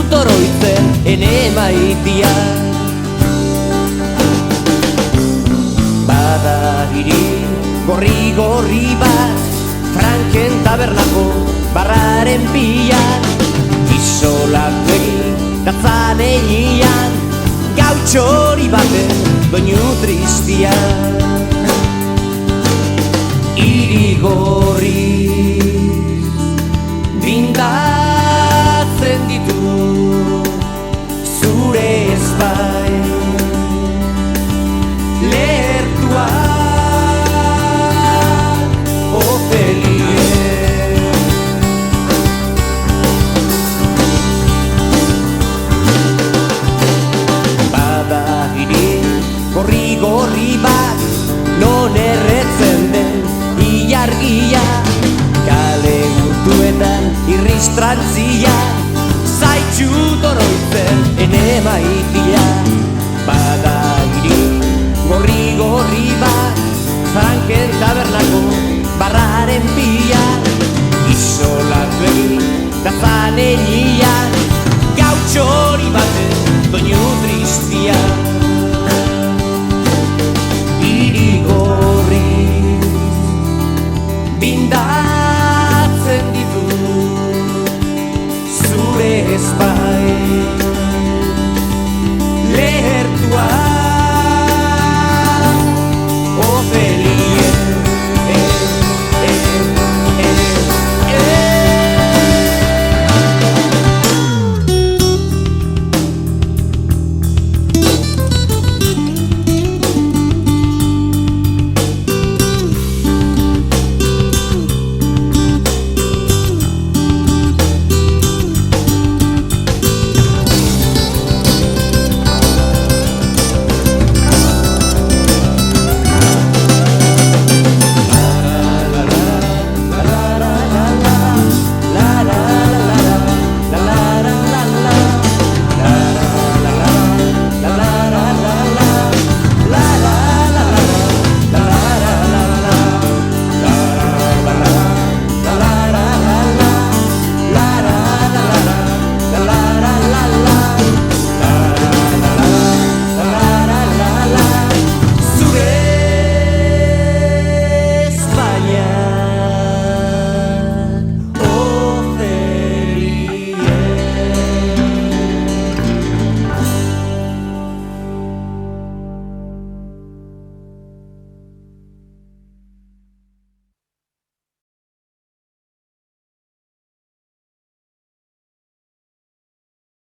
oroitzen ene maitia. Bada hiri gorri bat Franken tabernako barraren bilan, isolatu egin datzan egian, gautxori baten doinu tristia. Hiri gorri brindatzen ditu zure espai lertuak opelie. Bada hiri gorri bat non erretzen den ilargia, kale gurtuetan irristrantzia, zaitxut oroitzen ene maitia. Bada hiri gorri bat Franken tabernako barraren bilan, isolatu egin datzan egian, gautxori baten doinu tristia. Hiri gorri bindatzen ditu zure espai